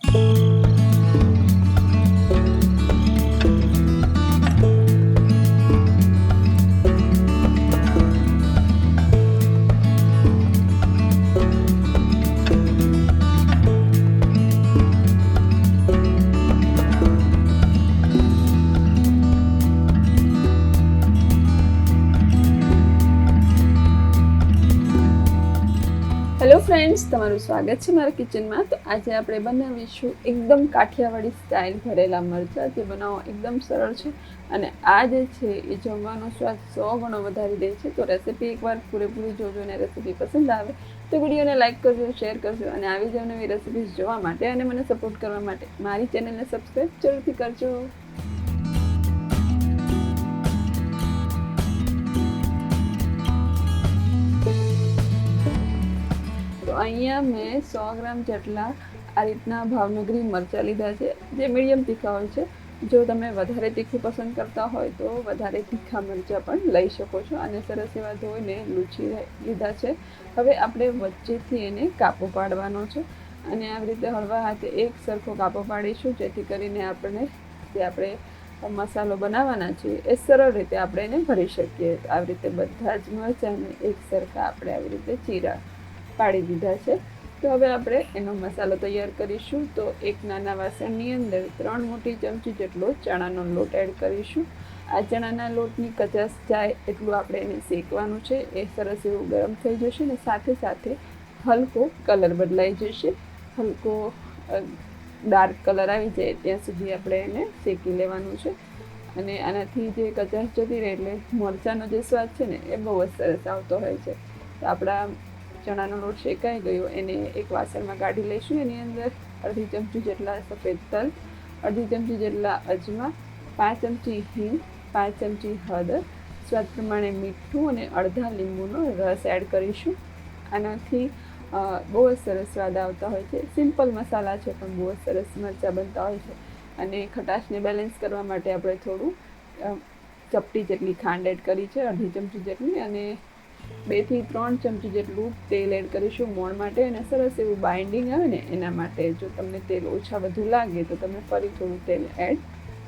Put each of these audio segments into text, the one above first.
Hello friends, તમારું સ્વાગત છે મારા કિચનમાં. તો આજે આપણે બનાવીશું એકદમ કાઠિયાવાડી સ્ટાઇલ ભરેલા મરચાં, જે બનાવવા એકદમ સરળ છે અને આ જે છે એ જમવાનો સ્વાદ 100 ગણો વધારી દે છે. તો રેસીપી એકવાર પૂરેપૂરી જોજો અને રેસીપી પસંદ આવે તો વિડીયોને લાઇક કરજો, શેર કરજો અને આવી જ નવી રેસીપીઝ જોવા માટે અને મને સપોર્ટ કરવા માટે મારી ચેનલને સબસ્ક્રાઈબ જરૂરથી કરજો. તો અહીંયા મેં 100 ગ્રામ જેટલા આ રીતના ભાવનગરી મરચાં લીધા છે, જે મીડિયમ તીખા હોય છે. જો તમે વધારે તીખું પસંદ કરતા હોય તો વધારે તીખા મરચાં પણ લઈ શકો છો. અને સરસ એવા ધોઈને લૂછી લીધા છે. હવે આપણે વચ્ચેથી એને કાપો પાડવાનો છે અને આવી રીતે હળવા હાથે એક સરખો કાપો પાડીશું, જેથી કરીને આપણે મસાલો બનાવવાના છીએ એ સરળ રીતે આપણે એને ભરી શકીએ. આવી રીતે બધા જ મરચાંને એક સરખા આપણે આવી રીતે ચીરા પાડી દીધા છે. તો હવે આપણે એનો મસાલો તૈયાર કરીશું. તો એક નાના વાસણની અંદર 3 મોટી ચમચી જેટલો ચણાનો લોટ એડ કરીશું. આ ચણાના લોટની કચાશ જાય એટલું આપણે એને શેકવાનું છે. એ સરસ એવું ગરમ થઈ જશે ને સાથે સાથે હલકો કલર બદલાઈ જશે. હલકો ડાર્ક કલર આવી જાય ત્યાં સુધી આપણે એને શેકી લેવાનું છે. અને આનાથી જે કચાશ જતી રહે એટલે મરચાંનો જે સ્વાદ છે ને એ બહુ જ સરસ આવતો હોય છે. તો આપણા ચણાનો લોટ શેકાઈ ગયો, એને એક વાસણમાં કાઢી લઈશું. એની અંદર અડધી ચમચી જેટલા સફેદ તલ, અડધી ચમચી જેટલા અજમા, 5 ચમચી હિંગ, 5 ચમચી હળદર, સ્વાદ પ્રમાણે મીઠું અને અડધા લીંબુનો રસ એડ કરીશું. આનાથી બહુ જ સરસ સ્વાદ આવતા હોય છે. સિમ્પલ મસાલા છે પણ બહુ જ સરસ મરચાં બનતા હોય છે. અને ખટાશને બેલેન્સ કરવા માટે આપણે થોડું ચપટી જેટલી ખાંડ એડ કરી છે, અડધી ચમચી જેટલી, અને 2 થી 3 ચમચી જેટલું તેલ એડ કરીશું મોણ માટે. અને સરસ એવું બાઇન્ડિંગ આવે ને એના માટે. જો તમને તેલ ઓછા વધુ લાગે તો તમે ફરી થોડું તેલ એડ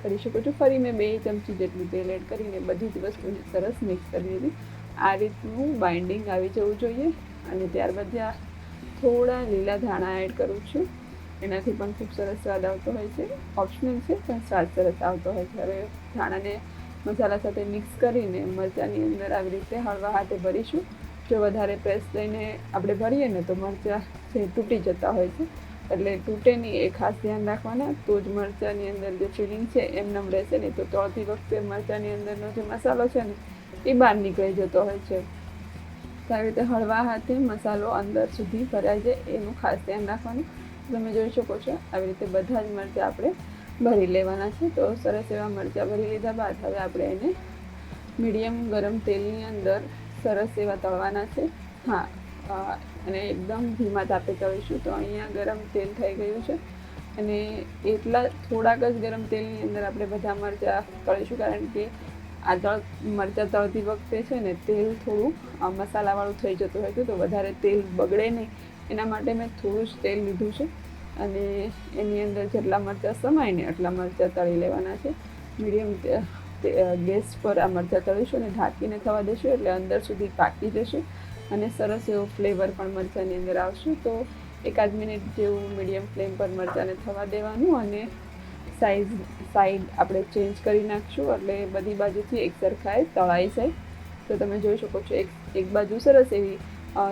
કરી શકો છો. ફરી મેં 2 ચમચી જેટલું તેલ એડ કરીને બધી જ વસ્તુને સરસ મિક્સ કરી દીધી. આ રીતનું બાઇન્ડિંગ આવી જવું જોઈએ. અને ત્યારબાદ થોડા લીલા ધાણા એડ કરું છું. એનાથી પણ ખૂબ સરસ સ્વાદ આવતો હોય છે. ઓપ્શનલ છે પણ સ્વાદ સરસ આવતો હોય છે. હવે ધાણાને મસાલા સાથે મિક્સ કરીને મરચાંની અંદર આવી રીતે હળવા હાથે ભરીશું. જો વધારે પ્રેસ લઈને આપણે ભરીએ ને તો મરચાં જે તૂટી જતા હોય છે, એટલે તૂટે નહીં એ ખાસ ધ્યાન રાખવાના. તો જ મરચાંની અંદર જે ફિલિંગ છે એમનેમ રહેશે નહીં તો તળતી વખતે મરચાંની અંદરનો જે મસાલો છે ને એ બહાર નીકળી જતો હોય છે. તો આવી રીતે હળવા હાથે મસાલો અંદર સુધી ભરાઈ જાય એનું ખાસ ધ્યાન રાખવાનું. તમે જોઈ શકો છો આવી રીતે બધા જ મરચાં આપણે ભરી લેવાના છે. તો સરસ એવા મરચાં ભરી લીધા બાદ હવે આપણે એને મીડિયમ ગરમ તેલની અંદર સરસ એવા તળવાના છે. અને એકદમ ધીમા તાપે તળીશું. તો અહીંયા ગરમ તેલ થઈ ગયું છે અને એટલા થોડાક જ ગરમ તેલની અંદર આપણે બધા મરચાં તળીશું, કારણ કે આ મરચાં તળતી વખતે છે ને તેલ થોડું મસાલાવાળું થઈ જતું હોય છે. તો વધારે તેલ બગડે નહીં એના માટે મેં થોડું જ તેલ લીધું છે. અને એની અંદર જેટલા મરચાં સમાય ને એટલા મરચાં તળી લેવાના છે. મીડિયમ ગેસ પર આ મરચાં તળીશું અને ઢાંકીને થવા દેશું, એટલે અંદર સુધી પાકી જશે અને સરસ એવો ફ્લેવર પણ મરચાંની અંદર આવશે. તો 1-8 મિનિટ જેવું મીડિયમ ફ્લેમ પર મરચાંને થવા દેવાનું. અને સાઈડ આપણે ચેન્જ કરી નાખશું એટલે બધી બાજુથી એક સરખાએ તળાઈ જાય. તો તમે જોઈ શકો છો એક બાજુ સરસ એવી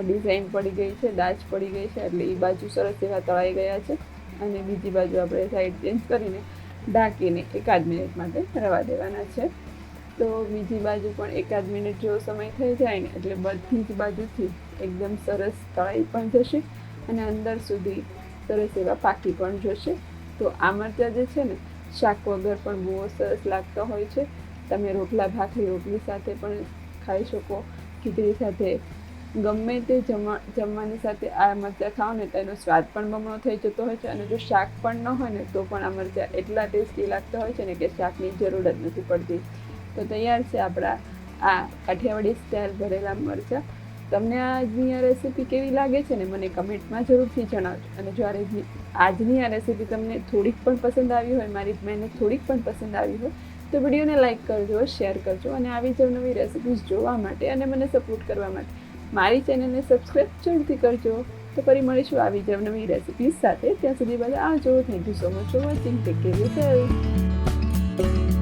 ડિઝાઇન પડી ગઈ છે, દાજ પડી ગઈ છે, એટલે એ બાજુ સરસ એવા તળાઈ ગયા છે. અને બીજી બાજુ આપણે સાઈડ ચેન્જ કરીને ઢાંકીને 1-8 મિનિટ માટે રવા દેવાના છે. તો બીજી બાજુ પણ 1-8 મિનિટ જેવો સમય થઈ જાય ને એટલે બધી જ બાજુથી એકદમ સરસ તળાઈ પણ જશે અને અંદર સુધી સરસ એવા પાકી પણ જશે. તો આ મરચાં જે છે ને શાક વગર પણ બહુ સરસ લાગતા હોય છે. તમે રોટલા ભાખરી રોટલી સાથે પણ ખાઈ શકો, ખીચડી સાથે, ગમે તે જમવાની સાથે આ મરચાં ખાઓ ને તો એનો સ્વાદ પણ બમણો થઈ જતો હોય છે. અને જો શાક પણ ન હોય ને તો પણ આ મરચાં એટલા ટેસ્ટી લાગતા હોય છે ને કે શાકની જરૂર જ નથી પડતી. તો તૈયાર છે આપણા આ કાઠિયાવાડી સ્ટાઇલ ભરેલા મરચાં. તમને આજની આ રેસીપી કેવી લાગે છે ને મને કમેન્ટમાં જરૂરથી જણાવજો. અને જો આજની આ રેસીપી તમને થોડીક પણ પસંદ આવી હોય, મારી મહેનત થોડીક પણ પસંદ આવી હોય તો વિડીયોને લાઇક કરજો, શેર કરજો અને આવી જ નવી રેસીપીઝ જોવા માટે અને મને સપોર્ટ કરવા માટે મારી ચેનલને સબસ્ક્રાઈબ જરૂરથી કરજો. તો ફરી મળીશું આવી જ નવી રેસીપીઝ સાથે. ત્યાં સુધી બધા આવજો. Thank you so much for watching. Take care yourself.